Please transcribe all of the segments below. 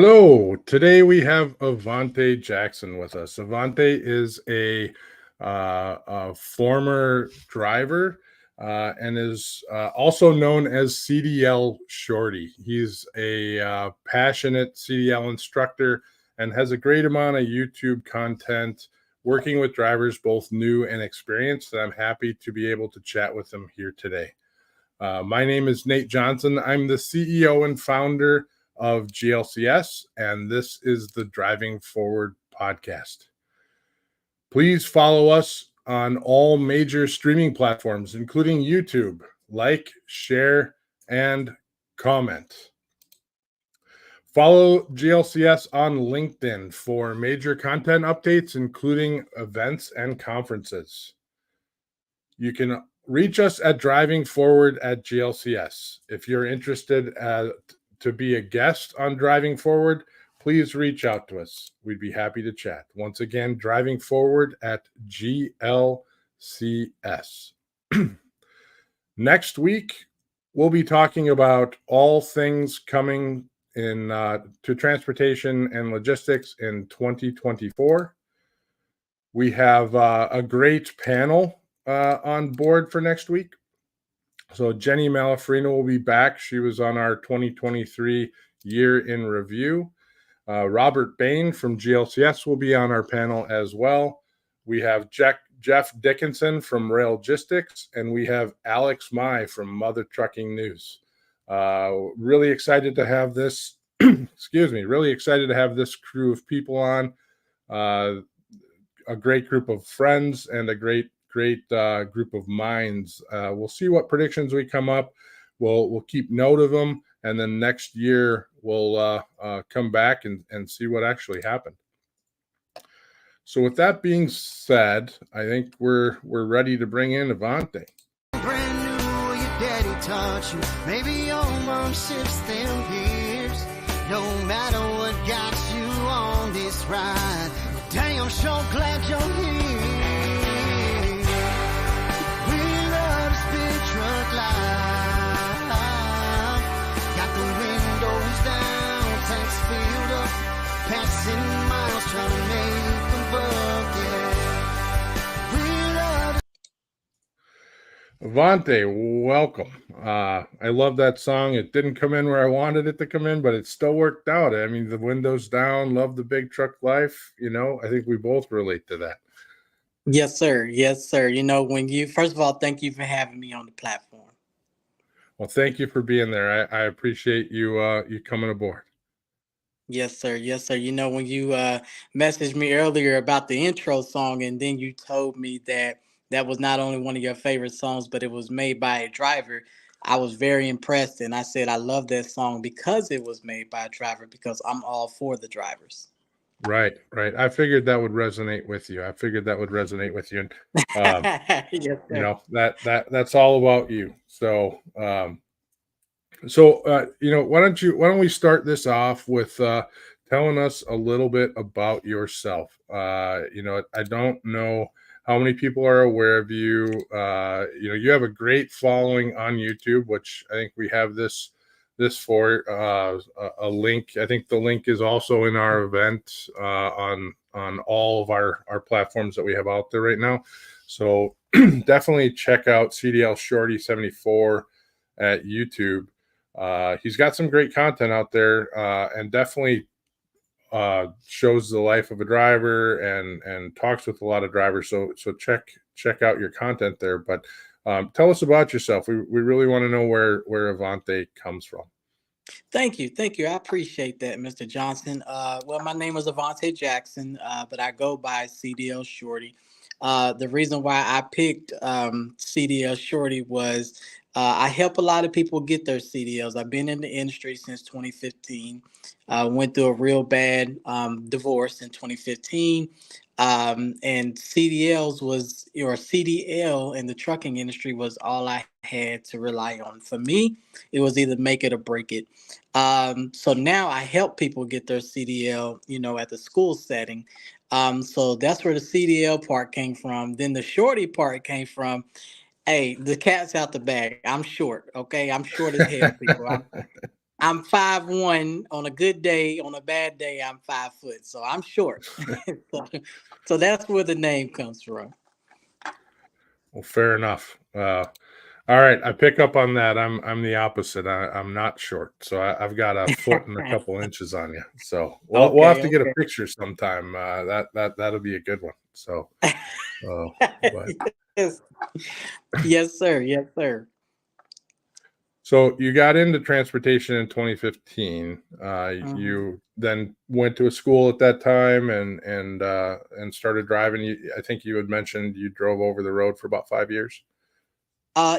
Hello. Today we have Avante Jackson with us. Avante is a former driver and is also known as CDL Shorty. He's a passionate CDL instructor and has a great amount of YouTube content working with drivers, both new and experienced. And I'm happy to be able to chat with him here today. My name is Nate Johnson. I'm the CEO and founder of GLCS, and this is the Driving Forward podcast. Please follow us on all major streaming platforms, including YouTube. Like, share, and comment. Follow GLCS on LinkedIn for major content updates, including events and conferences. You can reach us at Driving Forward at GLCS. If you're interested to be a guest on Driving Forward, please reach out to us. We'd be happy to chat. Once again, Driving Forward at GLCS. Next week, we'll be talking about all things coming in to transportation and logistics in 2024. We have a great panel on board for next week. So Jenny Malafrino will be back. She was on our 2023 year in review. Robert Bain from GLCS will be on our panel as well. We have Jeff Dickinson from Railgistics, and we have Alex Mai from Mother Trucking News. Really excited to have this, really excited to have this crew of people on. A great group of friends and a great group of minds. We'll see what predictions we come up. We'll keep note of them, and then next year we'll come back and see what actually happened. So with that being said, I think we're ready to bring in Avante. Brand new, your daddy taught you. Maybe your mom shifts them gears. No matter what got you on this ride, damn sure glad you're here. We love this big truck life. Got the windows down, tanks filled up, passing miles trying to make them buck, yeah. We love. Avante, welcome. I love that song. It didn't come in where I wanted it to come in, but it still worked out. I mean, the windows down, love the big truck life. You know, I think we both relate to that. Yes, sir. Yes, sir. You know, first of all, thank you for having me on the platform. Well, thank you for being there. I appreciate you coming aboard. Yes, sir. Yes, sir. You know, when you messaged me earlier about the intro song, and then you told me that was not only one of your favorite songs, but it was made by a driver, I was very impressed. And I said, I love that song because it was made by a driver, because I'm all for the drivers. Right. I figured that would resonate with you. And Yes, you know, that's all about you. So you know, why don't we start this off with telling us a little bit about yourself. You know, I don't know how many people are aware of you. You know, you have a great following on YouTube, which I think we have this for a link. I think the link is also in our event on all of our platforms that we have out there right now. So definitely check out CDL Shorty 74 at YouTube. He's got some great content out there, and definitely shows the life of a driver and talks with a lot of drivers. So check out your content there. But tell us about yourself. We really want to know where Avante comes from. Thank you. I appreciate that, Mr. Johnson. Well, my name is Avante Jackson, but I go by CDL Shorty. The reason why I picked CDL Shorty was I help a lot of people get their CDLs. I've been in the industry since 2015. Went through a real bad divorce in 2015. And CDL in the trucking industry was all I had to rely on. For me, it was either make it or break it. So now I help people get their CDL, you know, at the school setting. So that's where the CDL part came from. Then the Shorty part came from, hey, the cat's out the bag. I'm short, okay? I'm short as hell, people. I'm 5'1" on a good day. On a bad day, I'm 5 foot. So I'm short. So that's where the name comes from. Well, fair enough. All right, I pick up on that. I'm the opposite. I'm not short, so I've got a foot and a couple inches on you. So we'll have Okay, to get a okay. picture sometime. That'll be a good one. So, but Yes, yes, sir. Yes, sir. so you got into transportation in 2015. Mhm. You then went to a school at that time and started driving. I think you had mentioned you drove over the road for about 5 years.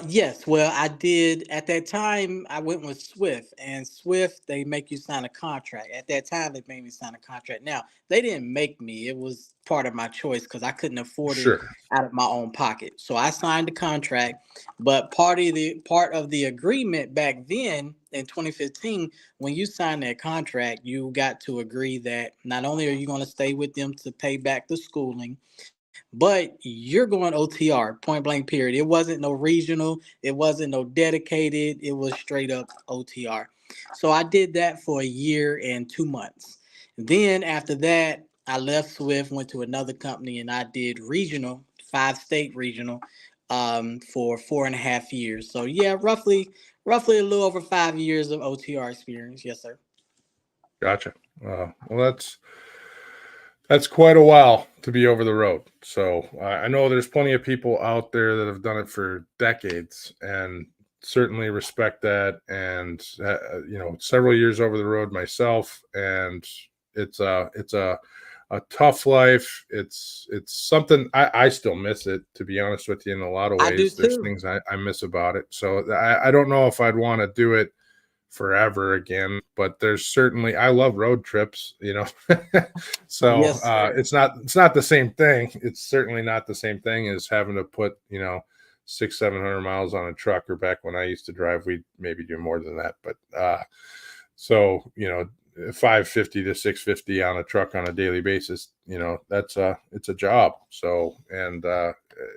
Yes. Well, I did at that time. I went with Swift, and Swift they make you sign a contract. At that time, they made me sign a contract. Now they didn't make me; it was part of my choice because I couldn't afford it Sure. out of my own pocket. So I signed the contract. But part of the agreement back then in 2015, when you signed that contract, you got to agree that not only are you going to stay with them to pay back the schooling, but you're going OTR, point blank period. It wasn't no regional, it wasn't no dedicated, it was straight up OTR. So I did that for a year and 2 months. Then after that, I left Swift, went to another company, and I did regional, 5 state regional, for 4.5 years. So yeah, roughly a little over 5 years of OTR experience. Yes, sir. Gotcha. Well, that's quite a while to be over the road. So I know there's plenty of people out there that have done it for decades, and certainly respect that. And several years over the road myself, and it's a tough life. It's something I still miss it, to be honest with you. In a lot of I do ways, there's too. things I miss about it. So I don't know if I'd want to do it forever again, but there's certainly I love road trips, so Yes, sir. it's not the same thing. It's certainly not the same thing as having to put 600-700 miles on a truck, or back when I used to drive, we'd maybe do more than that. But so 550 to 650 on a truck on a daily basis, it's a job. So, and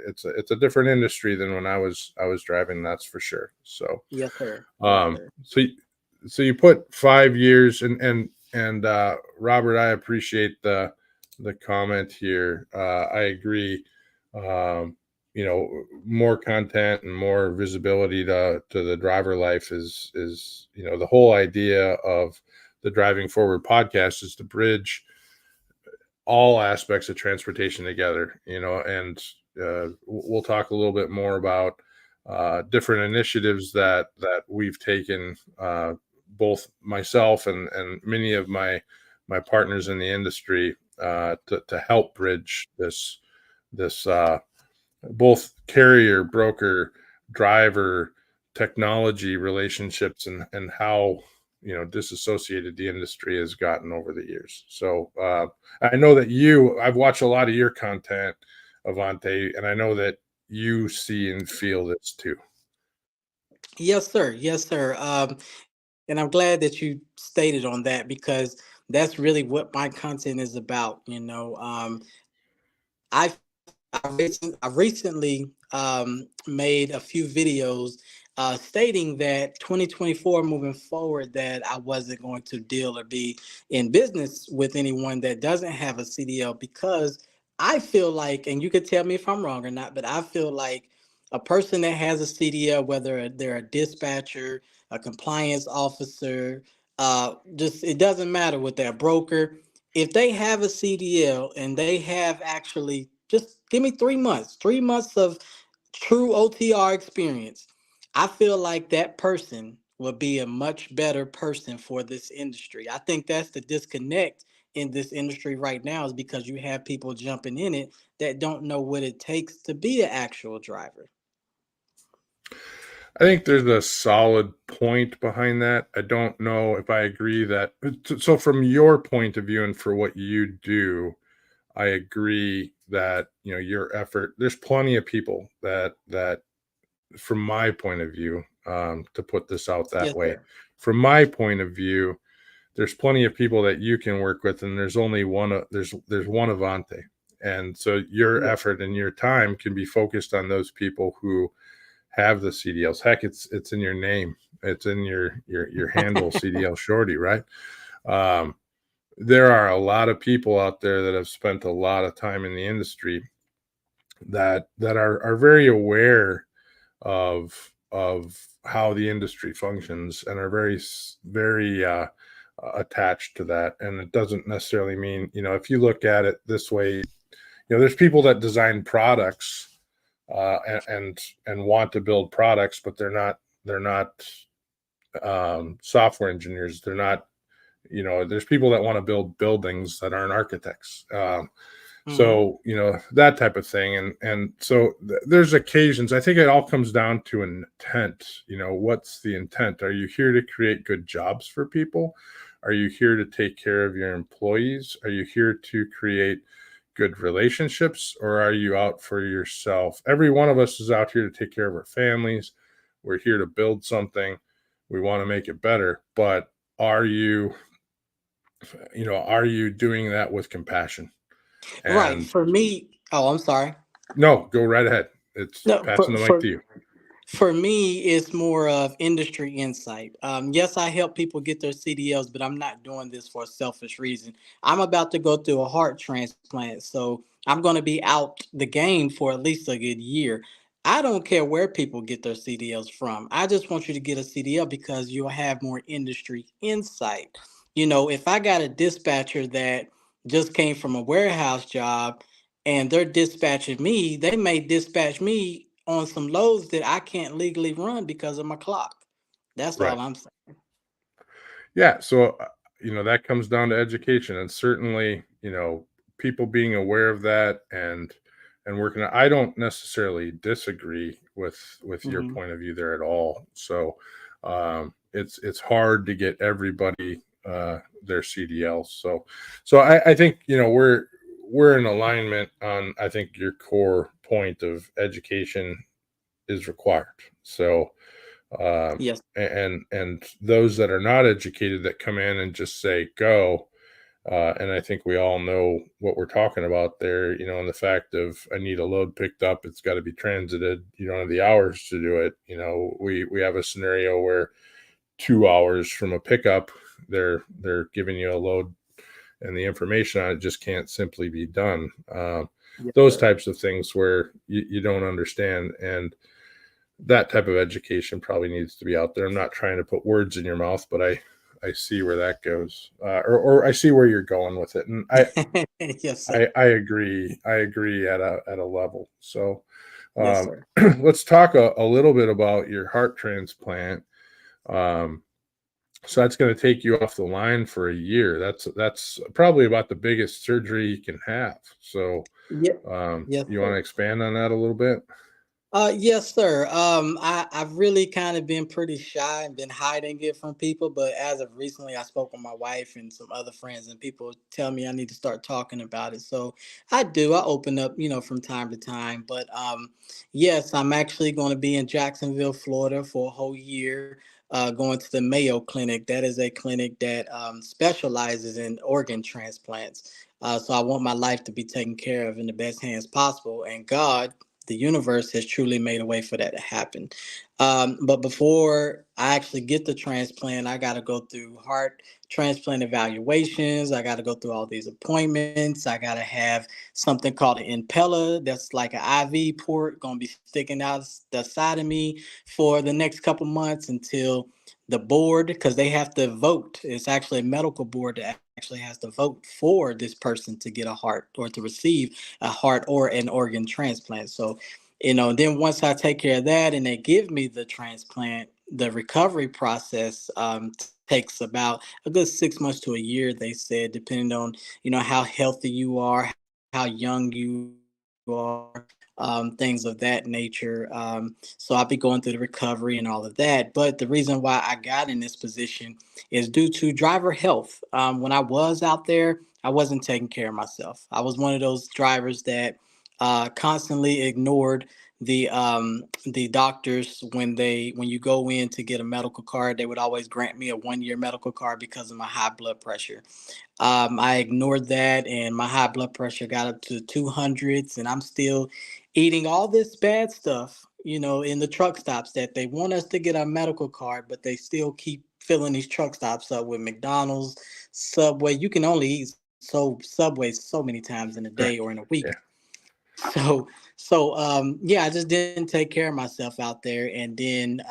it's a different industry than when I was driving, that's for sure. So Yes, sir. Yes, um, sir. so you put 5 years, and Robert, I appreciate the comment here. I agree. Um, more content and more visibility to the driver life is the whole idea of the Driving Forward podcast is to bridge all aspects of transportation together, and we'll talk a little bit more about different initiatives that we've taken, both myself and many of my partners in the industry, to help bridge this both carrier, broker, driver, technology relationships, and how disassociated the industry has gotten over the years. So I know that I've watched a lot of your content, Avante, and I know that you see and feel this too. Yes, sir. Yes, sir. And I'm glad that you stated on that because that's really what my content is about. I I recently made a few videos stating that 2024 moving forward that I wasn't going to deal or be in business with anyone that doesn't have a CDL because I feel like, and you could tell me if I'm wrong or not, but I feel like a person that has a CDL, whether they're a dispatcher, a compliance officer, just it doesn't matter what they're a broker, if they have a CDL and they have actually just give me 3 months of true OTR experience, I feel like that person will be a much better person for this industry. I think that's the disconnect in this industry right now is because you have people jumping in it that don't know what it takes to be an actual driver. I think there's a solid point behind that. I don't know if I agree that. So, from your point of view and for what you do, I agree that your effort. There's plenty of people that, from my point of view, to put this out that Yes, way, sir. from my point of view, there's plenty of people that you can work with, and there's only one. There's one Avante, and so your Yes. effort and your time can be focused on those people who have the CDLs. Heck, it's in your name. it's in your handle, CDL Shorty, right? There are a lot of people out there that have spent a lot of time in the industry that are very aware of how the industry functions and are very attached to that. And it doesn't necessarily mean, if you look at it this way, there's people that design products and want to build products, but they're not software engineers. They're not, there's people that want to build buildings that aren't architects. So, that type of thing. And so there's occasions, I think it all comes down to an intent. What's the intent? Are you here to create good jobs for people? Are you here to take care of your employees? Are you here to create good relationships, or are you out for yourself? Every one of us is out here to take care of our families. We're here to build something. We want to make it better, but are you doing that with compassion? Right. And For me, oh, I'm sorry. no, go right ahead. It's No, passing the mic to you. for me, it's more of industry insight. Yes, I help people get their CDLs, but I'm not doing this for a selfish reason. I'm about to go through a heart transplant, so I'm going to be out the game for at least a good year. I don't care where people get their CDLs from. I just want you to get a CDL because you'll have more industry insight. If I got a dispatcher that just came from a warehouse job and they're dispatching me, they may dispatch me on some loads that I can't legally run because of my clock. That's Right. all I'm saying. Yeah. So, that comes down to education, and certainly, people being aware of that and working. I don't necessarily disagree with your Hmm. point of view there at all. So, it's hard to get everybody their CDL. So I think, we're in alignment on, I think, your core point of education is required. So, Yes. and those that are not educated that come in and just say go, and I think we all know what we're talking about there, and the fact of, I need a load picked up, it's got to be transited, you don't have the hours to do it. We have a scenario where 2 hours from a pickup, they're giving you a load and the information on it just can't simply be done. Yes, Those sir. types of things where you don't understand, and that type of education probably needs to be out there. I'm not trying to put words in your mouth, but I see where that goes, or I see where you're going with it, and Yes, sir. I agree. I agree at a level. So, Yes, sir. let's talk a little bit about your heart transplant. Um, so that's going to take you off the line for a year. That's probably about the biggest surgery you can have. So, Yeah. Yes, you want sir. to expand on that a little bit? Yes, sir. I've really kind of been pretty shy and been hiding it from people, but as of recently, I spoke with my wife and some other friends, and people tell me I need to start talking about it. So I do. I open up, from time to time. But yes, I'm actually going to be in Jacksonville, Florida, for a whole year. Going to the Mayo Clinic. That is a clinic that specializes in organ transplants. So I want my life to be taken care of in the best hands possible, and God, the universe has truly made a way for that to happen. But before I actually get the transplant, I got to go through heart transplant evaluations. I got to go through all these appointments. I got to have something called an impeller. That's like an IV port going to be sticking out the side of me for the next couple months until the board, because they have to vote. It's actually a medical board that actually has to vote for this person to get a heart or to receive a heart or an organ transplant. So, then once I take care of that and they give me the transplant, the recovery process takes about a good 6 months to a year, they said, depending on, how healthy you are, how young you are, things of that nature. So I'll be going through the recovery and all of that. But the reason why I got in this position is due to driver health. When I was out there, I wasn't taking care of myself. I was one of those drivers that constantly ignored the doctors when you go in to get a medical card. They would always grant me a 1 year medical card because of my high blood pressure. I ignored that, and my high blood pressure got up to 200s, and I'm still eating all this bad stuff, in the truck stops that they want us to get our medical card, but they still keep filling these truck stops up with McDonald's, Subway. You can only eat Subway so many times in a Right. day or in a week. Yeah. Yeah, I just didn't take care of myself out there. And then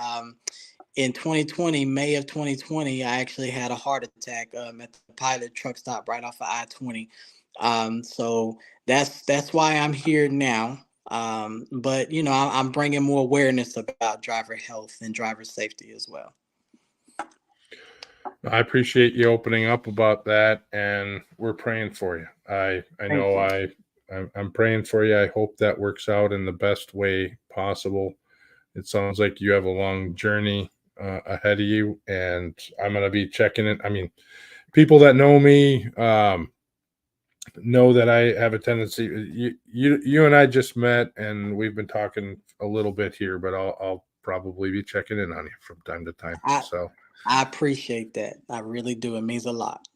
in 2020, May of 2020, I actually had a heart attack at the Pilot truck stop right off of I-20. So that's why I'm here now. But I'm bringing more awareness about driver health and driver safety as well. I appreciate you opening up about that, and we're praying for you. I know I'm praying for you. I hope that works out in the best way possible. It sounds like you have a long journey ahead of you, and I'm going to be checking it. I mean, people that know me know that I have a tendency. You and I just met, and we've been talking a little bit here, but I'll probably be checking in on you from time to time. I appreciate that. I really do. It means a lot.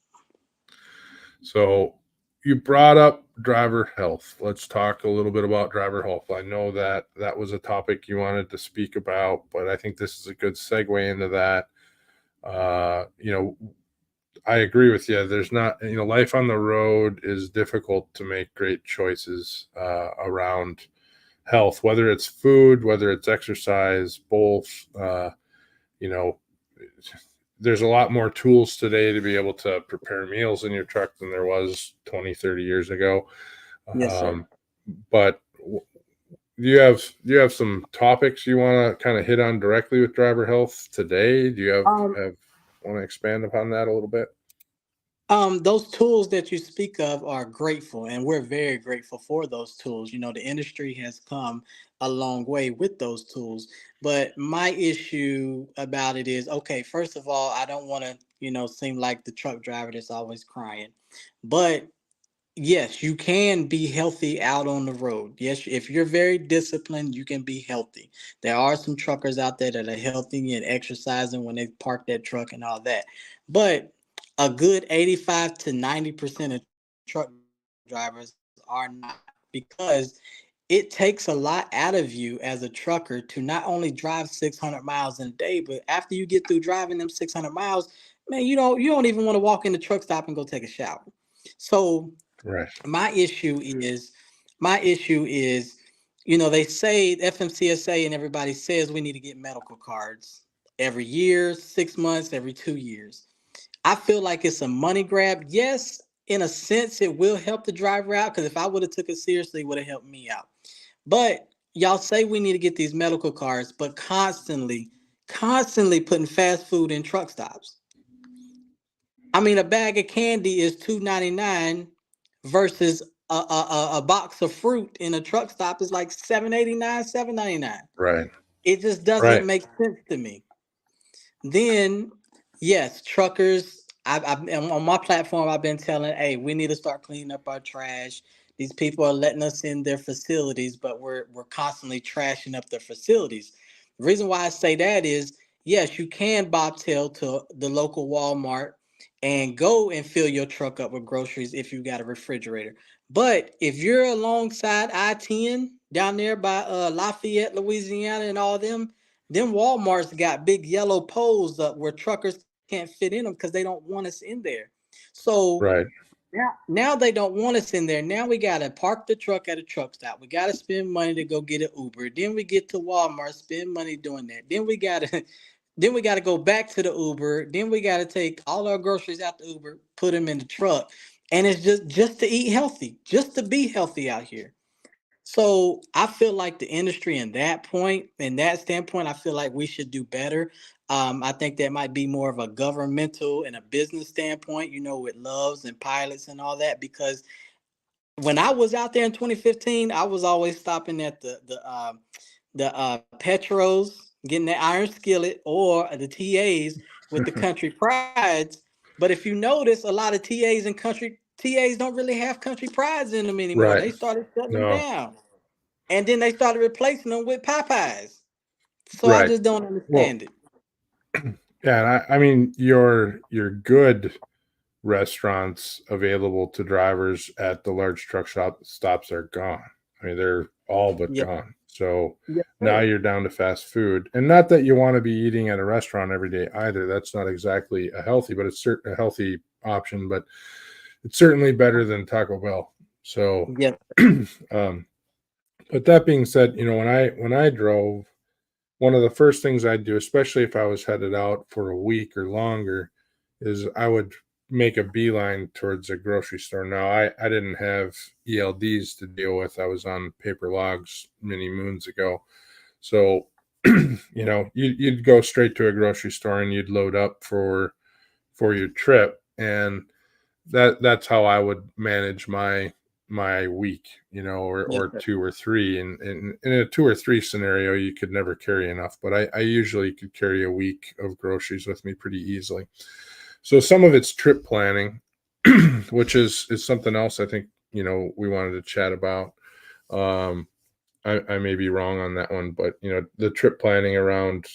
So you brought up driver health. Let's talk a little bit about driver health. I know that was a topic you wanted to speak about, but I think this is a good segue into that. I agree with you. There's not, life on the road is difficult to make great choices around health, whether it's food, whether it's exercise, both. There's a lot more tools today to be able to prepare meals in your truck than there was 20, 30 years ago. Yes, sir. But do you have some topics you want to kind of hit on directly with driver health today? Do you want to expand upon that a little bit? Those tools that you speak of are grateful, and we're very grateful for those tools. The industry has come a long way with those tools. But my issue about it is, okay, first of all, I don't want to, seem like the truck driver that's always crying. But yes, you can be healthy out on the road. Yes, if you're very disciplined, you can be healthy. There are some truckers out there that are healthy and exercising when they park that truck and all that. But a good 85 to 90% of truck drivers are not, because it takes a lot out of you as a trucker to not only drive 600 miles in a day, but after you get through driving them 600 miles, man, you don't even want to walk in the truck stop and go take a shower. So Right. my issue is, they say FMCSA and everybody says we need to get medical cards every year, 6 months, every 2 years. I feel like it's a money grab. Yes, in a sense, it will help the driver out, because if I would have took it seriously, it would have helped me out. But y'all say we need to get these medical cards, but constantly putting fast food in truck stops. I mean, a bag of candy is $2.99 versus a box of fruit in a truck stop is like $7.89, $7.99. Right. It just doesn't Right. make sense to me. Then, yes, truckers. I've on my platform, I've been telling, hey, we need to start cleaning up our trash. These people are letting us in their facilities, but we're constantly trashing up their facilities. The reason why I say that is, yes, you can bobtail to the local Walmart and go and fill your truck up with groceries if you got a refrigerator. But if you're alongside I-10 down there by Lafayette, Louisiana, and all them Walmarts got big yellow poles up where truckers can't fit in them because they don't want us in there. So Right. now they don't want us in there. Now we gotta park the truck at a truck stop. We gotta spend money to go get an Uber. Then we get to Walmart, spend money doing that. Then we gotta go back to the Uber. Then we gotta take all our groceries out the Uber, put them in the truck, and it's just to eat healthy, just to be healthy out here. So I feel like the industry in that standpoint, I feel like we should do better. I think that might be more of a governmental and a business standpoint, with loves and pilots and all that. Because when I was out there in 2015, I was always stopping at the Petros, getting the iron skillet, or the TAs with the country prides. But if you notice, a lot of TAs and country TAs don't really have country prides in them anymore. Right. They started shutting them No. down. And then they started replacing them with Popeyes. So I Right. just don't understand it. Yeah, and I mean your good restaurants available to drivers at the large truck stops are gone. I mean, they're all but Yeah. gone. So Yes, now sir. you're down to fast food. And not that you want to be eating at a restaurant every day either. That's not exactly a healthy, but it's certainly a healthy option, but it's certainly better than Taco Bell. So Yes. um, but that being said, when I drove, one of the first things I'd do, especially if I was headed out for a week or longer, is I would make a beeline towards a grocery store. Now, I didn't have ELDs to deal with. I was on paper logs many moons ago. So, you'd go straight to a grocery store and you'd load up for your trip. And that's how I would manage my week, Yes, or sir. 2 or 3. And in a 2 or 3 scenario, you could never carry enough, but I usually could carry a week of groceries with me pretty easily. So some of it's trip planning, which is something else I think, we wanted to chat about. Um, I may be wrong on that one, but the trip planning around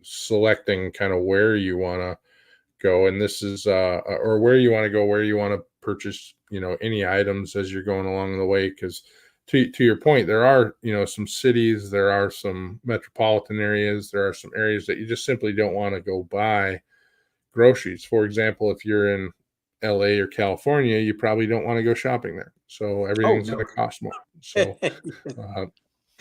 selecting kind of where you want to go, and this is or where you want to go, where you want to purchase any items as you're going along the way, because to your point, there are some cities, there are some metropolitan areas, there are some areas that you just simply don't want to go buy groceries. For example, if you're in LA or California, you probably don't want to go shopping there, so Oh everything's no. going to cost more. So uh,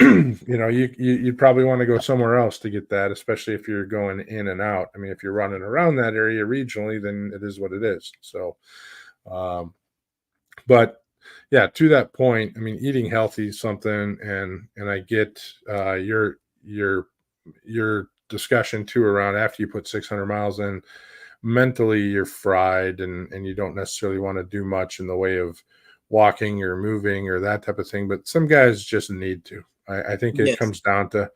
you'd probably want to go somewhere else to get that, especially if you're going in and out. I mean, if you're running around that area regionally, then it is what it is. So, but yeah, to that point, I mean, eating healthy is something, and I get your discussion too around after you put 600 miles in, mentally you're fried, and you don't necessarily want to do much in the way of walking or moving or that type of thing. But some guys just need to. I think it Yes. comes down to,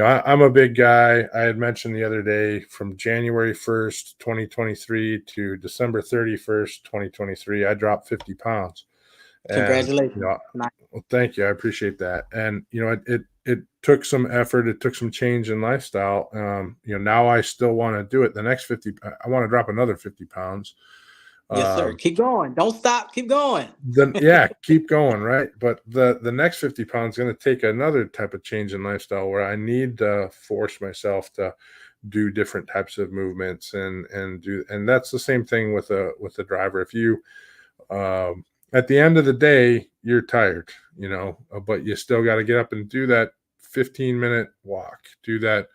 I'm a big guy. I had mentioned the other day, from January 1st, 2023 to December 31st, 2023, I dropped 50 pounds. And, Congratulations. well, thank you. I appreciate that. And, it took some effort. It took some change in lifestyle. Now I still want to do it. The next 50, I want to drop another 50 pounds. Yes, sir. Um, Keep going. Don't stop. Keep going. then yeah, keep going, right? But the next 50 pounds is going to take another type of change in lifestyle, where I need to force myself to do different types of movements, and that's the same thing with a driver. If you at the end of the day, you're tired, but you still got to get up and do that 15-minute walk, do that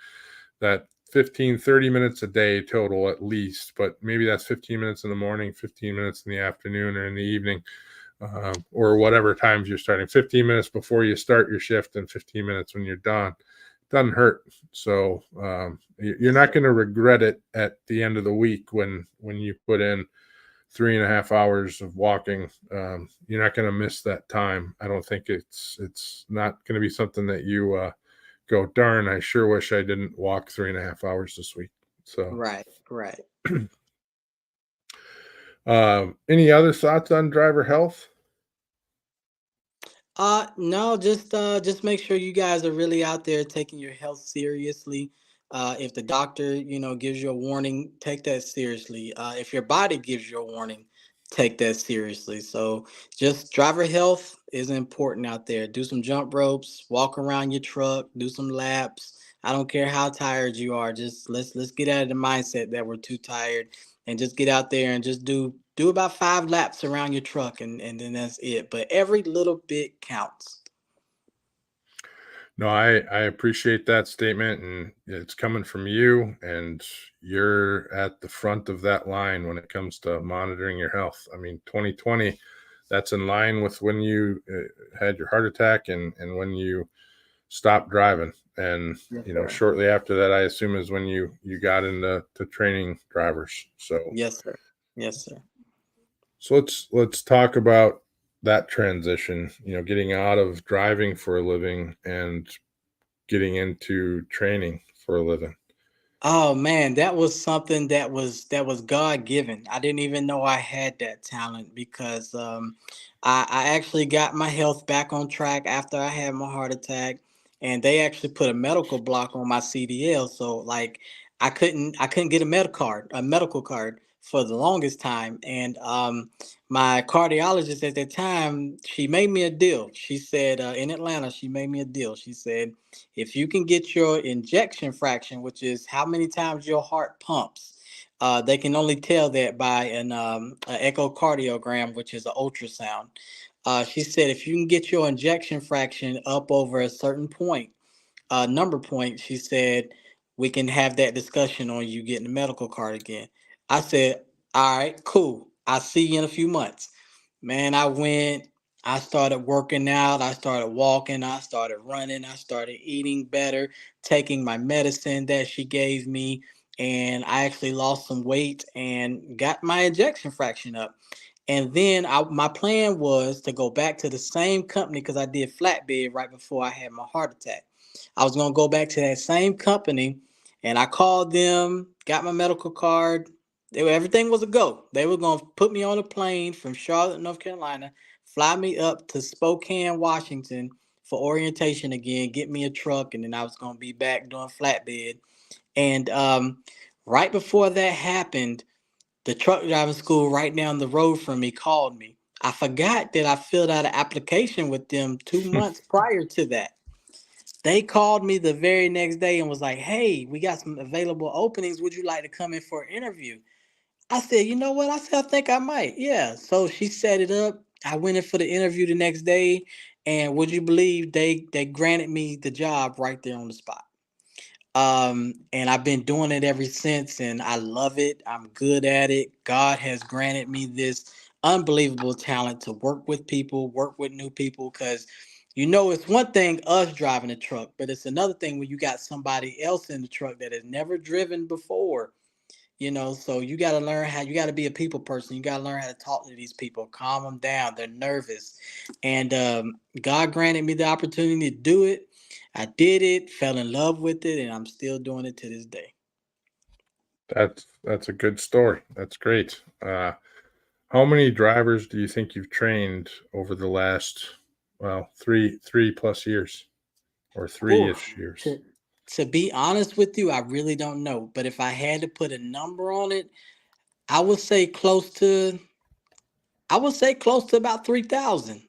15-30 minutes a day total at least, but maybe that's 15 minutes in the morning, 15 minutes in the afternoon or in the evening, or whatever times you're starting. 15 minutes before you start your shift and 15 minutes when you're done. Doesn't hurt. So you're not going to regret it at the end of the week when you put in 3.5 hours of walking. You're not going to miss that time. I don't think it's not going to be something that you go, darn, I sure wish I didn't walk 3.5 hours this week. So Right. Right. any other thoughts on driver health? No, just make sure you guys are really out there taking your health seriously. If the doctor, gives you a warning, take that seriously. If your body gives you a warning, take that seriously. So just driver health is important out there. Do some jump ropes, walk around your truck, do some laps. I don't care how tired you are. Just let's get out of the mindset that we're too tired, and just get out there and just do about 5 laps around your truck, and then that's it. But every little bit counts. No, I appreciate that statement, and it's coming from you, and you're at the front of that line when it comes to monitoring your health. I mean, 2020, that's in line with when you had your heart attack, and when you stopped driving. And Yes, sir. shortly after that, I assume, is when you got into training drivers. So Yes, sir. Yes, sir. let's talk about that transition, getting out of driving for a living and getting into training for a living. Oh man, that was something that was God given. I didn't even know I had that talent, because I actually got my health back on track after I had my heart attack, and they actually put a medical block on my CDL. So like I couldn't get a medical card for the longest time. And my cardiologist at that time, she made me a deal. She said, in Atlanta, she made me a deal. She said, if you can get your injection fraction, which is how many times your heart pumps, they can only tell that by an echocardiogram, which is an ultrasound. She said, if you can get your injection fraction up over a certain point, number point, she said, we can have that discussion on you getting a medical card again. I said, all right, cool. I'll see you in a few months. Man, I went, I started working out, I started walking, I started running, I started eating better, taking my medicine that she gave me, and I actually lost some weight and got my injection fraction up. And then my plan was to go back to the same company because I did flatbed right before I had my heart attack. I was going to go back to that same company, and I called them, got my medical card. Everything was a go. They were going to put me on a plane from Charlotte, North Carolina, fly me up to Spokane, Washington for orientation again, get me a truck, and then I was going to be back doing flatbed. And right before that happened, the truck driving school right down the road from me called me. I forgot that I filled out an application with them 2 months prior to that. They called me the very next day and was like, hey, we got some available openings. Would you like to come in for an interview? I said, you know what? I said, I think I might. Yeah. So she set it up. I went in for the interview the next day. And would you believe they granted me the job right there on the spot? And I've been doing it ever since, and I love it. I'm good at it. God has granted me this unbelievable talent to work with people, work with new people, because it's one thing us driving a truck, but it's another thing when you got somebody else in the truck that has never driven before. So you got to learn how, you got to be a people person. You got to learn how to talk to these people, calm them down. They're nervous. And God granted me the opportunity to do it. I did it, fell in love with it, and I'm still doing it to this day. That's a good story. That's great. How many drivers do you think you've trained over the last, well, three plus years, or Ooh, 3-ish years? to be honest with you, I really don't know. But if I had to put a number on it, I would say close to about 3,000.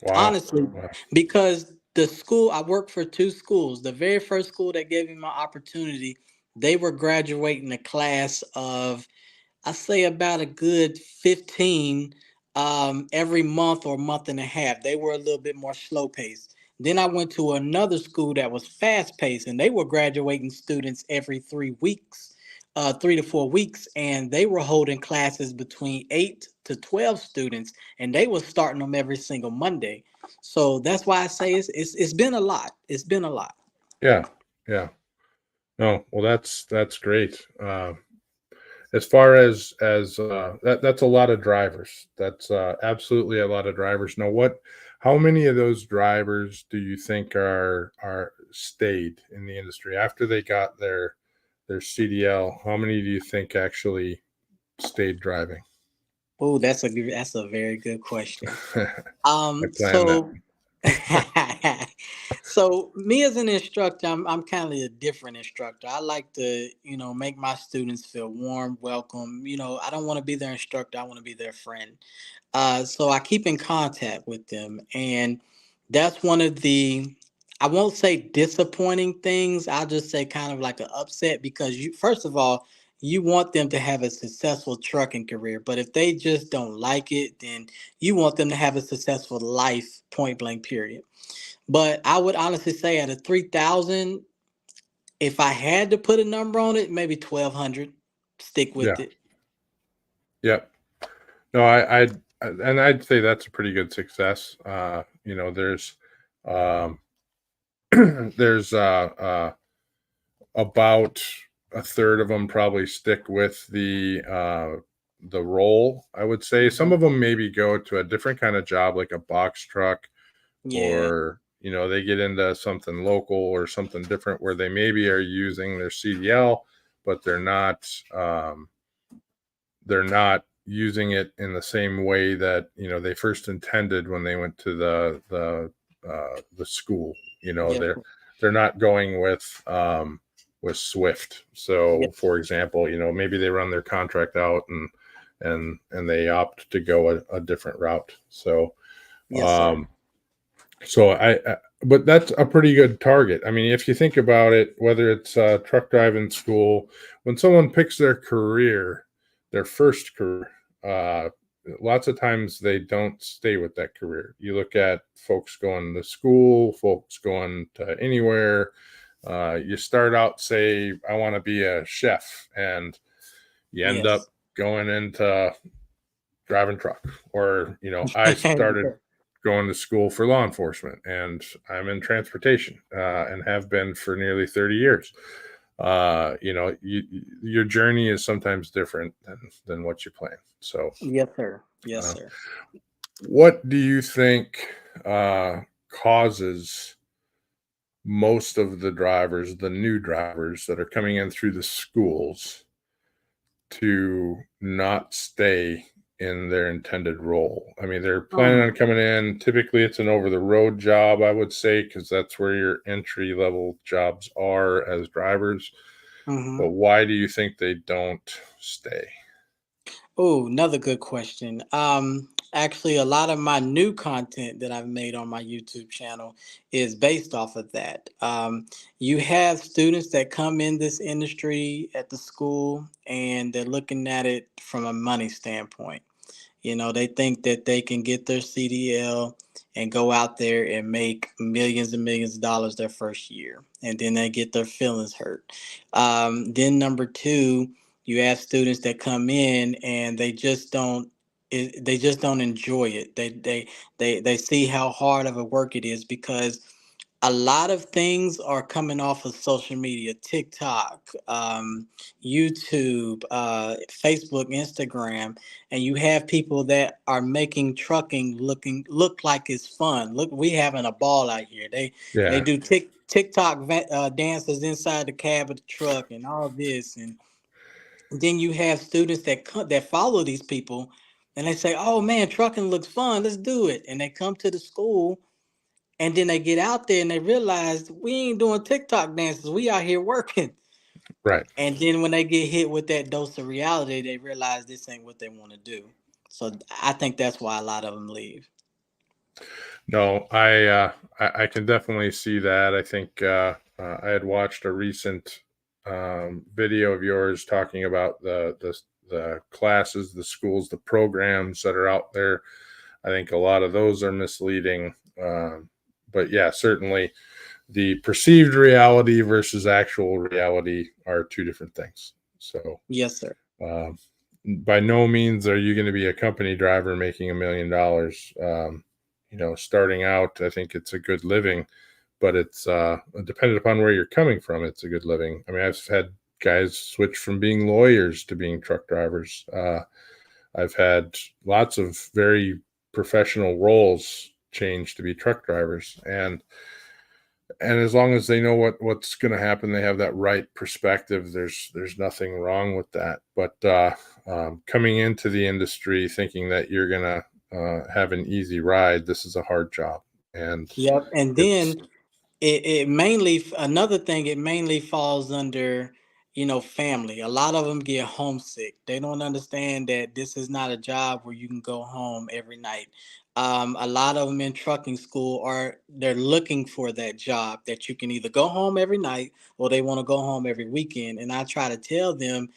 Wow. Honestly, Wow. because the school, I worked for two schools. The very first school that gave me my opportunity, they were graduating a class of, I say, about a good 15 every month or month and a half. They were a little bit more slow paced. Then I went to another school that was fast paced, and they were graduating students every 3 weeks, 3 to 4 weeks, and they were holding classes between 8 to 12 students, and they were starting them every single Monday. So that's why I say it's been a lot. It's been a lot. Yeah. Yeah. No, well, that's great. As far as that's a lot of drivers. That's absolutely a lot of drivers. Now, how many of those drivers do you think are stayed in the industry after they got their CDL? How many do you think actually stayed driving? Oh, that's a very good question. I planned that. So so me as an instructor, I'm kind of a different instructor. I like to, make my students feel warm, welcome. I don't want to be their instructor, I want to be their friend. So I keep in contact with them, and that's one of the, I won't say disappointing things. I'll just say kind of like an upset, because first of all, you want them to have a successful trucking career, but if they just don't like it, then you want them to have a successful life, point blank, period. But I would honestly say out of 3,000, if I had to put a number on it, maybe 1,200. Stick Yeah. with it. Yep. No, and I'd say that's a pretty good success. There's um, there's about a third of them probably stick with the role. I would say some Mhm. of them maybe go to a different kind of job, like a box truck, Yeah. or they get into something local or something different where they maybe are using their CDL, but they're not using it in the same way that they first intended when they went to the school. Yep. They're not going with with Swift. So, Yes, for example, maybe they run their contract out and they opt to go a different route. So, yes, sir. um, but that's a pretty good target. I mean, if you think about it, whether it's truck driving school, when someone picks their career, their first career, lots of times they don't stay with that career. You look at folks going to school, folks going to anywhere. You start out, say, I want to be a chef, and you end up Yes. going into driving truck. Or, I started going to school for law enforcement, and I'm in transportation and have been for nearly 30 years. Your journey is sometimes different than what you plan. So, Yes, sir. Yes, uh, sir. what do you think causes most of the drivers, the new drivers that are coming in through the schools, to not stay in their intended role? I mean, they're planning on Mm, coming in. Typically, it's an over the road job, I would say, because that's where your entry level jobs are as drivers. But mhm. why do you think they don't stay? Oh, another good question. Actually, a lot of my new content that I've made on my YouTube channel is based off of that. You have students that come in this industry at the school and they're looking at it from a money standpoint. They think that they can get their CDL and go out there and make millions and millions of dollars their first year, and then they get their feelings hurt. Then number two, you have students that come in and they just don't enjoy it. They see how hard of a work it is because a lot of things are coming off of social media, TikTok, YouTube, Facebook, Instagram, and you have people that are making trucking look like it's fun. Look, we having a ball out here. They Yeah, do TikTok dances inside the cab of the truck and all this, and then you have students that follow these people, and they say, "Oh man, trucking looks fun. Let's do it," and they come to the school and then they get out there and they realize we ain't doing TikTok dances. We out here working. right. And then when they get hit with that dose of reality, they realize this ain't what they want to do. So I think that's why a lot of them leave. No, I can definitely see that. I think I had watched a recent video of yours talking about the classes, the schools, the programs that are out there. I think a lot of those are misleading. But yeah, certainly the perceived reality versus actual reality are two different things. So Yes, sir. uh, by no means are you going to be a company driver making $1 million. Starting out, I think it's a good living, but it's dependent upon where you're coming from. It's a good living. I mean, I've had guys switch from being lawyers to being truck drivers. I've had lots of very professional roles change to be truck drivers, and as long as they know what's going to happen, they have that right perspective. There's nothing wrong with that. But coming into the industry thinking that you're going to have an easy ride, this is a hard job, and Yep. And it's then it mainly another thing, it mainly falls under family. A lot of them get homesick. They don't understand that this is not a job where you can go home every night. A lot of them in trucking school they're looking for that job that you can either go home every night or they want to go home every weekend. And I try to tell them,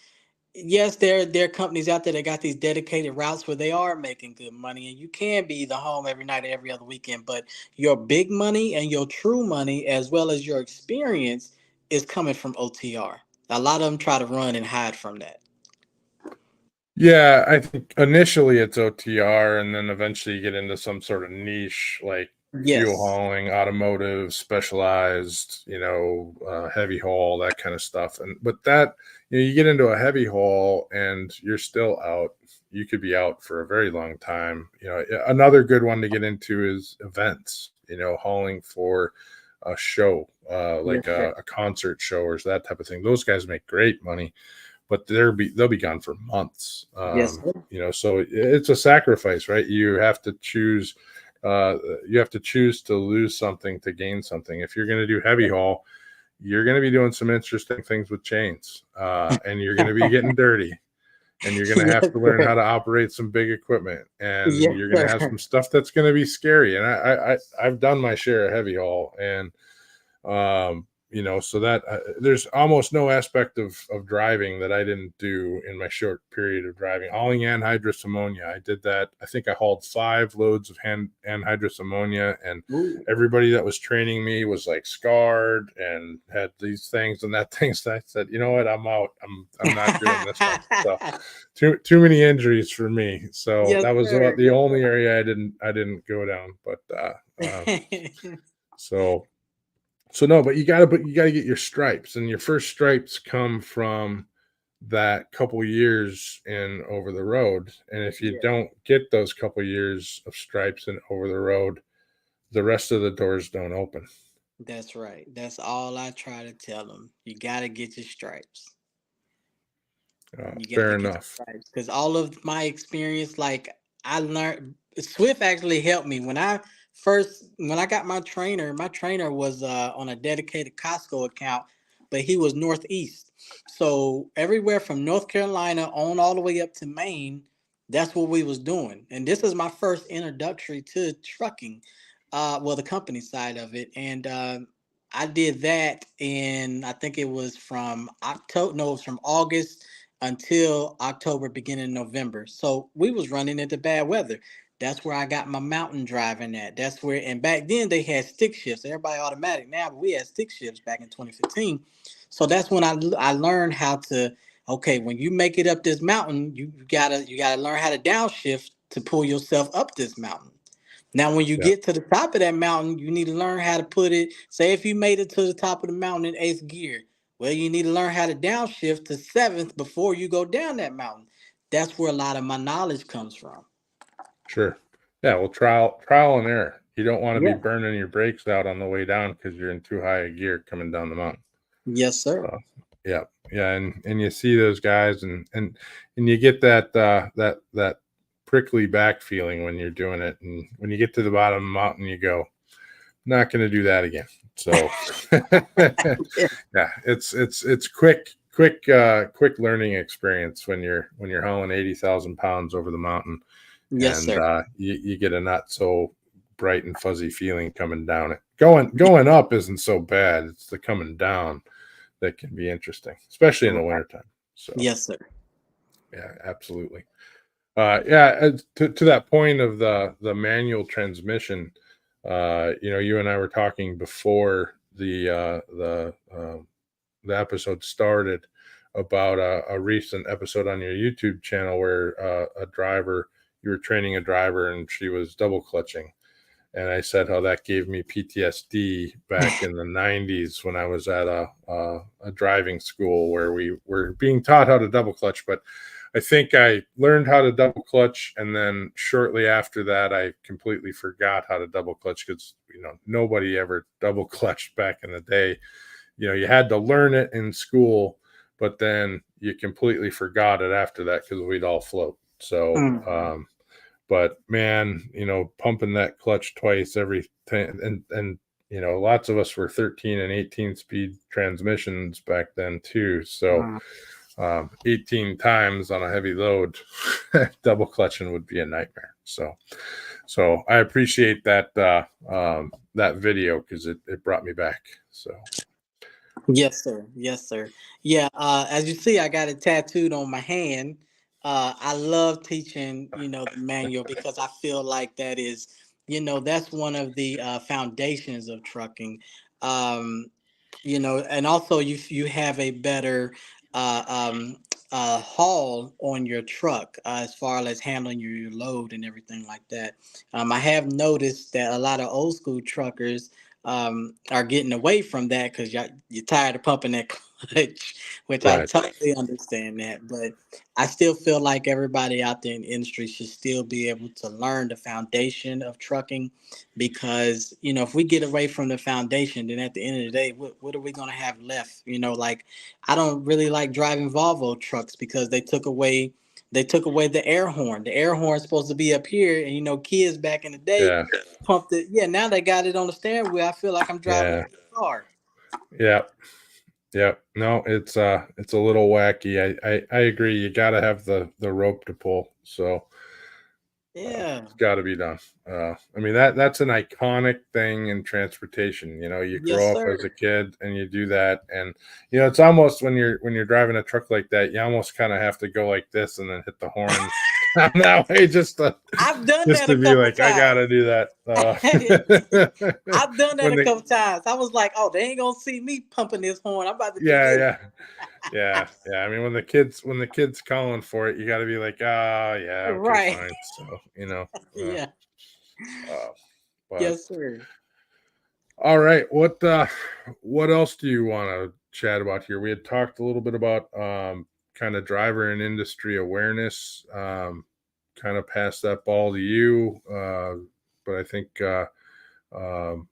yes, there are companies out there that got these dedicated routes where they are making good money, and you can be the home every night, every other weekend. But your big money and your true money, as well as your experience, is coming from OTR. A lot of them try to run and hide from that. yeah, I think initially it's OTR, and then eventually you get into some sort of niche like fuel Yes, hauling, automotive, specialized, heavy haul, that kind of stuff. And but that you get into a heavy haul and you're still out. You could be out for a very long time. Another good one to get into is events. Hauling for a show, yes, like sir. a concert show or that type of thing. Those guys make great money, but they'll be gone for months. Yes, sir. So it's a sacrifice, right? You have to choose. You have to choose to lose something to gain something. If you're going to do heavy haul, you're going to be doing some interesting things with chains, and you're going to be getting dirty, and you're going to have Yes, to learn sir. how to operate some big equipment, and Yes, you're going to have sir. some stuff that's going to be scary. And I've done my share of heavy haul, and so that there's almost no aspect of driving that I didn't do in my short period of driving. Hauling anhydrous ammonia, I did that. I think I hauled 5 loads of anhydrous ammonia, and Ooh. everybody that was training me was like scarred and had these things and that things. I said, you know what, I'm out. I'm not doing this one. So too many injuries for me. So Yes, that was sir. about the only area I didn't go down. But so no, but you gotta get your stripes, and your first stripes come from that couple years in over the road. And if you Yeah, don't get those couple years of stripes in over the road, the rest of the doors don't open. that's right. That's all I try to tell them. You got to get your stripes. You got Fair to get enough. your stripes because all of my experience, like I learned, Swift actually helped me when I got my trainer was on a dedicated Costco account, but he was Northeast. So everywhere from North Carolina on all the way up to Maine, that's what we was doing. And this is my first introductory to trucking, well, the company side of it. And I did that in, I think it was from October, no, it was from August until October, beginning November. So we was running into bad weather. That's where I got my mountain driving at. That's where, and back then they had stick shifts. Everybody automatic now, but we had stick shifts back in 2015. So that's when I learned how to, okay, when you make it up this mountain, you gotta learn how to downshift to pull yourself up this mountain. Now, when you Yeah, get to the top of that mountain, you need to learn how to put it. Say if you made it to the top of the mountain in eighth gear, well, you need to learn how to downshift to seventh before you go down that mountain. That's where a lot of my knowledge comes from. sure. Yeah, well, trial and error. You don't want to be Yeah. burning your brakes out on the way down because you're in too high a gear coming down the mountain. Yes, sir. Yeah, yeah, and you see those guys, and you get that prickly back feeling when you're doing it, and when you get to the bottom of the mountain, you go, not going to do that again. So yeah, it's quick learning experience when you're hauling 80,000 pounds over the mountain, Yes, and sir. you get a not so bright and fuzzy feeling coming down it. Going up isn't so bad. It's the coming down that can be interesting, especially in the wintertime. So Yes, sir. yeah, absolutely. Yeah, to that point of the manual transmission, you and I were talking before the episode started about a recent episode on your YouTube channel where you were training a driver and she was double clutching. And I said how that gave me PTSD back in the 90s when I was at a driving school where we were being taught how to double clutch. But I think I learned how to double clutch, and then shortly after that, I completely forgot how to double clutch because nobody ever double clutched back in the day. You had to learn it in school, but then you completely forgot it after that because we'd all float. So. Mm. But man, pumping that clutch twice every time, and lots of us were 13 and 18 speed transmissions back then too. So 18 times on a heavy load, double clutching would be a nightmare. So I appreciate that that video because it brought me back. So Yes, sir. Yes, sir. Yeah. As you see, I got it tattooed on my hand. I love teaching, the manual because I feel like that is, that's one of the foundations of trucking. Um, and also you have a better uh, um, haul on your truck as far as handling your load and everything like that. I have noticed that a lot of old school truckers are getting away from that because you're tired of pumping that clutch, which I right, totally understand that. But I still feel like everybody out there in the industry should still be able to learn the foundation of trucking because if we get away from the foundation, then at the end of the day, what are we going to have left? Like I don't really like driving Volvo trucks because they took away the air horn. The air horn is supposed to be up here, and kids back in the day yeah, pumped it. Yeah, now they got it on the steering wheel. I feel like I'm driving yeah. a car. Yeah. Yeah. No, it's a little wacky. I agree. You got to have the rope to pull. So Yeah. it's got to be done. I mean that's an iconic thing in transportation. You Yes, grow up sir. as a kid and you do that, and it's almost when you're driving a truck like that, you almost kind of have to go like this and then hit the horn that way I've done just that a to be couple like, I times. gotta do that. I've done that When a they, couple times. I was like, oh, they ain't gonna see me pumping this horn. I'm about to do yeah, this. yeah. Yeah. I mean, when the kid's calling for it, you got to be like, ah, yeah, okay, Right. fine. So, uh, Yeah. uh, but Yes, sir. all right, what else do you want to chat about here? We had talked a little bit about kind of driver and industry awareness. Kind of pass that ball to you, but I think um,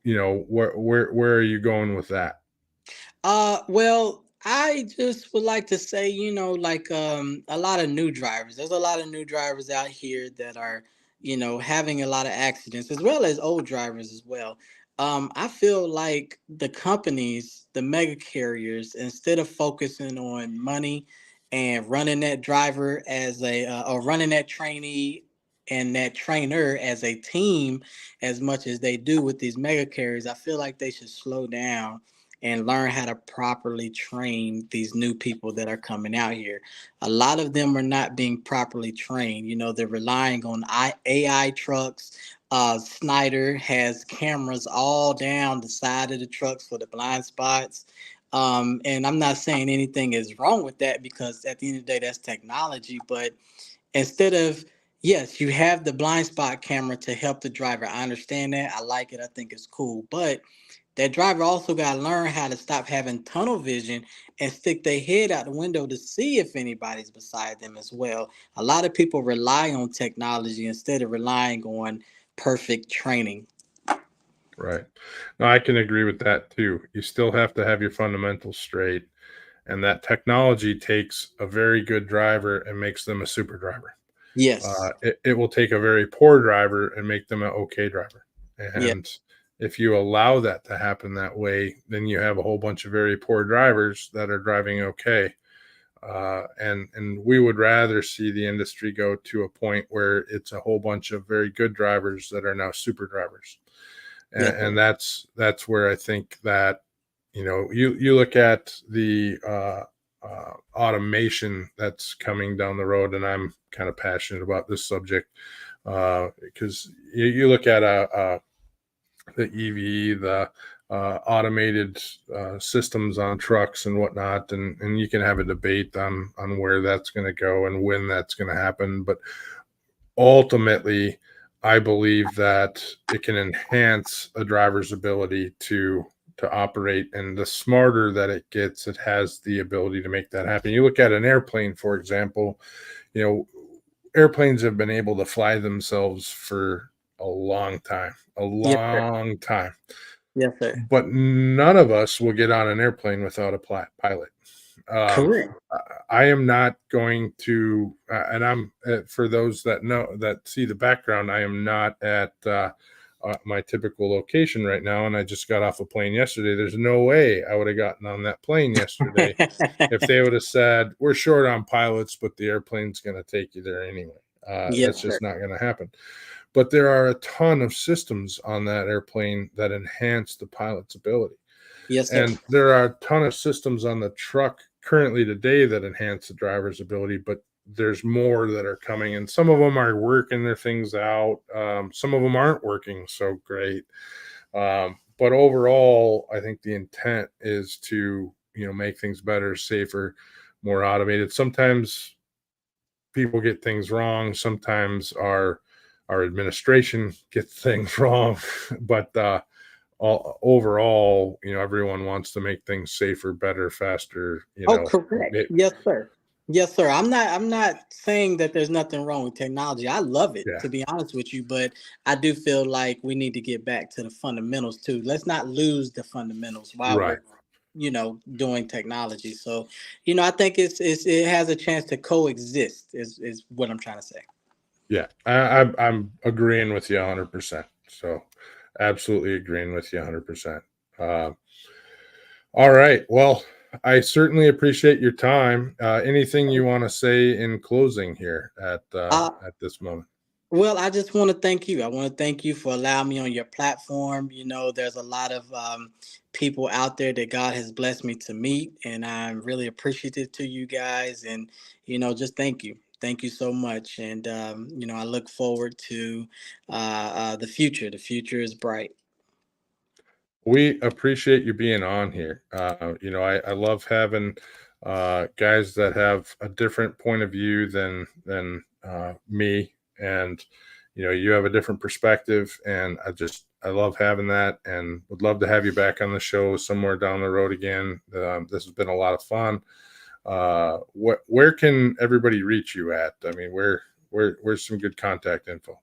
where are you going with that? Well, I just would like to say, like a lot of new drivers. There's a lot of new drivers out here that are, having a lot of accidents, as well as old drivers as well. I feel like the companies, the mega carriers, instead of focusing on money and running that driver as or running that trainee and that trainer as a team, as much as they do with these mega carriers, I feel like they should slow down and learn how to properly train these new people that are coming out here. A lot of them are not being properly trained. They're relying on AI trucks. Snyder has cameras all down the side of the trucks for the blind spots. And I'm not saying anything is wrong with that, because at the end of the day, that's technology. But instead of, yes, you have the blind spot camera to help the driver. I understand that. I like it. I think it's cool. But that driver also got to learn how to stop having tunnel vision and stick their head out the window to see if anybody's beside them as well. A lot of people rely on technology instead of relying on perfect training. Right. No, I can agree with that too. You still have to have your fundamentals straight, and that technology takes a very good driver and makes them a super driver. Yes. It will take a very poor driver and make them an okay driver. Yeah. And if you allow that to happen that way, then you have a whole bunch of very poor drivers that are driving okay. And we would rather see the industry go to a point where it's a whole bunch of very good drivers that are now super drivers. Yes, And sir. that's where I think that you look at the automation that's coming down the road, and I'm kind of passionate about this subject because you look at the EV, the automated systems on trucks and whatnot, and you can have a debate on where that's going to go and when that's going to happen, but ultimately, I believe that it can enhance a driver's ability to operate, and the smarter that it gets, it has the ability to make that happen. You look at an airplane, for example. You know, airplanes have been able to fly themselves for a long time, a Yes, sir. long time, Yes, sir. but none of us will get on an airplane without a pilot. Um, Correct. I am not going to, and I'm for those that see the background. I am not at my typical location right now, and I just got off a plane yesterday. There's no way I would have gotten on that plane yesterday if they would have said we're short on pilots, but the airplane's going to take you there anyway. Yes, That's sir. just not going to happen. But there are a ton of systems on that airplane that enhance the pilot's ability. Yes, sir. And there are a ton of systems on the truck currently today that enhance the driver's ability, but there's more that are coming, and some of them are working their things out. Some of them aren't working so great. But overall, I think the intent is to make things better, safer, more automated. Sometimes people get things wrong. Sometimes our administration gets things wrong, but overall, everyone wants to make things safer, better, faster. Oh, correct. It, Yes, sir. Yes, sir. I'm not saying that there's nothing wrong with technology. I love it, yeah, to be honest with you, but I do feel like we need to get back to the fundamentals too. Let's not lose the fundamentals while we're, right. doing technology. So, I think it has a chance to coexist is what I'm trying to say. Yeah, I'm agreeing with you 100%. So, absolutely agreeing with you 100%. All right. Well, I certainly appreciate your time. Anything you want to say in closing here at this moment? Well, I just want to thank you. I want to thank you for allowing me on your platform. You know, there's a lot of people out there that God has blessed me to meet, and I'm really appreciative to you guys. And, you know, just thank you. Thank you so much. And, you know, I look forward to the future. The future is bright. We appreciate you being on here. I love having guys that have a different point of view than me, and you have a different perspective, and I love having that, and would love to have you back on the show somewhere down the road again. This has been a lot of fun. Where can everybody reach you at? I mean, where's some good contact info?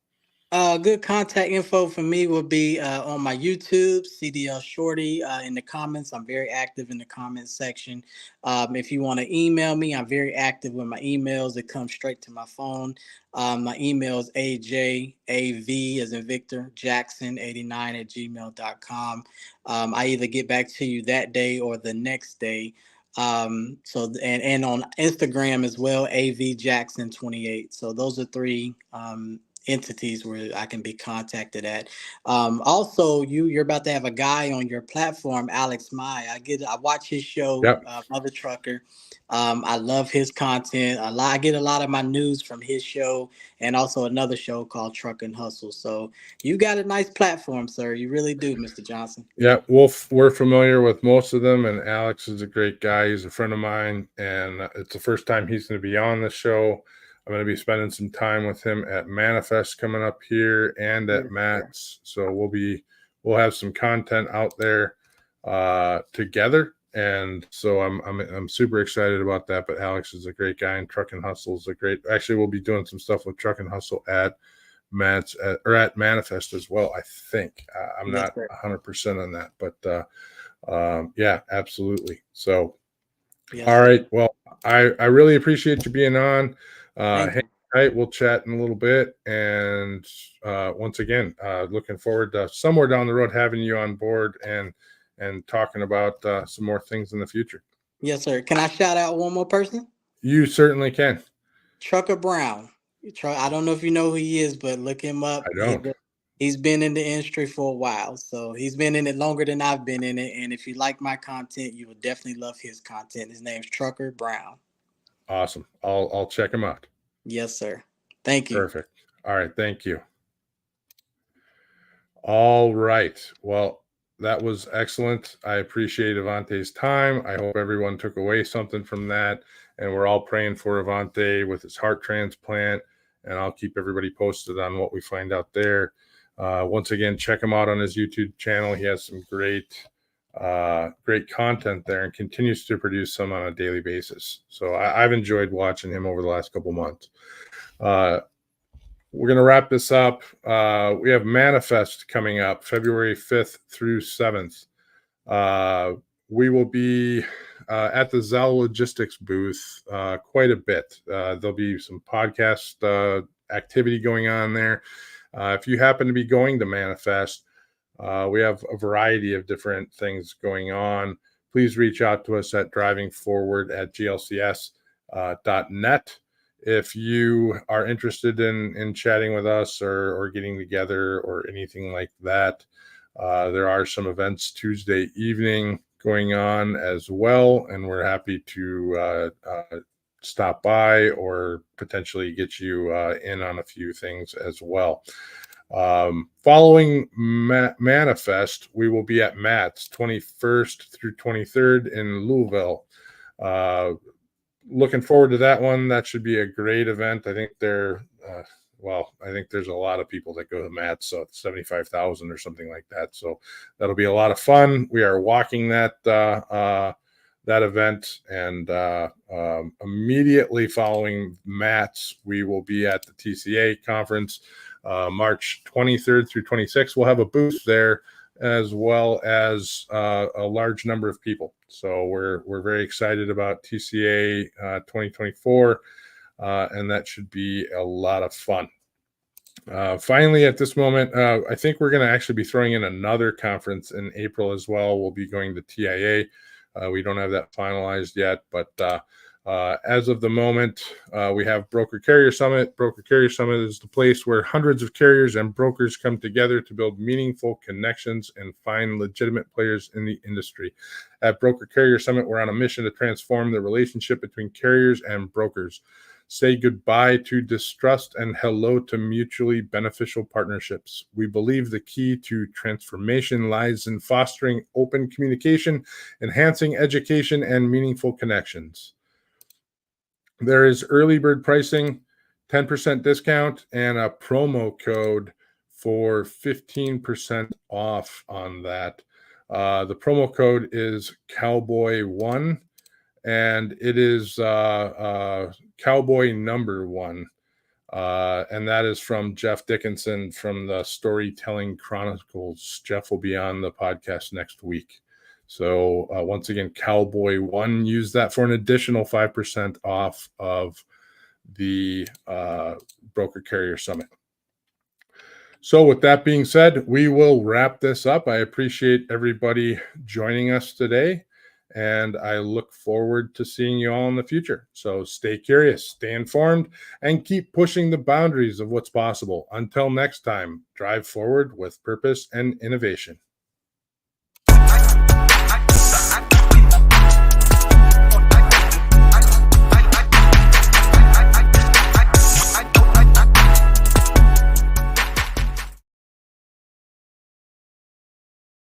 Good contact info for me will be on my YouTube, CDL Shorty. In the comments, I'm very active in the comments section. If you want to email me, I'm very active with my emails. It comes straight to my phone. My email is AJAV as in Victor Jackson 89 at gmail.com. I either get back to you that day or the next day. And on Instagram as well, AV Jackson 28. So those are three entities where I can be contacted at. Also, you're about to have a guy on your platform, Alex Mai. I watch his show, Yep. Mother Trucker. I love his content. I get a lot of my news from his show and also another show called Truck and Hustle. So you got a nice platform, sir. You really do, Mr. Johnson. Yeah, we're familiar with most of them, and Alex is a great guy. He's a friend of mine, and it's the first time he's going to be on the show. I'm going to be spending some time with him at Manifest coming up here and at Matt's. So we'll have some content out there together, and so I'm super excited about that. But Alex is a great guy, and Truck and Hustle is a great. Actually, we'll be doing some stuff with Truck and Hustle at Matt's at Manifest as well. I think I'm not 100% on that, but yeah, absolutely. So, all right. Well, I really appreciate you being on. Hang tight. We'll chat in a little bit, and once again, looking forward to somewhere down the road having you on board and talking about some more things in the future. Yes, sir. Can I shout out one more person? You certainly can. Trucker Brown. I don't know if you know who he is, but look him up. I don't. He's been in the industry for a while, so he's been in it longer than I've been in it. And if you like my content, you will definitely love his content. His name's Trucker Brown. Awesome. I'll check him out. Yes, sir. Thank you. Perfect. All right. Thank you. All right. Well, that was excellent. I appreciate Avante's time. I hope everyone took away something from that. And we're all praying for Avante with his heart transplant. And I'll keep everybody posted on what we find out there. Once again, check him out on his YouTube channel. He has some great content there and continues to produce some on a daily basis. So I've enjoyed watching him over the last couple months. We're going to wrap this up. We have Manifest coming up February 5th through 7th. We will be at the Zell Logistics booth quite a bit. There'll be some podcast activity going on there. If you happen to be going to Manifest, we have a variety of different things going on. Please reach out to us at drivingforward@glcs.net. If you are interested in chatting with us or getting together or anything like that, there are some events Tuesday evening going on as well, and we're happy to stop by or potentially get you in on a few things as well. Following Manifest, we will be at Matt's 21st through 23rd in Louisville. Looking forward to that one. That should be a great event. I think I think there's a lot of people that go to Matt's, so 75,000 or something like that. So that'll be a lot of fun. We are walking that event, and immediately following Matt's, we will be at the TCA conference, March 23rd through 26th. We'll have a booth there as well as a large number of people. So we're very excited about TCA 2024, and that should be a lot of fun. Finally, at this moment, I think we're going to actually be throwing in another conference in April as well. We'll be going to TIA. We don't have that finalized yet, but as of the moment, we have Broker Carrier Summit. Broker Carrier Summit is the place where hundreds of carriers and brokers come together to build meaningful connections and find legitimate players in the industry. At Broker Carrier Summit, we're on a mission to transform the relationship between carriers and brokers. Say goodbye to distrust and hello to mutually beneficial partnerships. We believe the key to transformation lies in fostering open communication, enhancing education, and meaningful connections. There is early bird pricing, 10% discount, and a promo code for 15% off on that. The promo code is Cowboy1, and it is Cowboy number 1. And that is from Jeff Dickinson from the Storytelling Chronicles. Jeff will be on the podcast next week. So once again, Cowboy1, use that for an additional 5% off of the Broker Carrier Summit. So with that being said, we will wrap this up. I appreciate everybody joining us today, and I look forward to seeing you all in the future. So stay curious, stay informed, and keep pushing the boundaries of what's possible. Until next time, drive forward with purpose and innovation.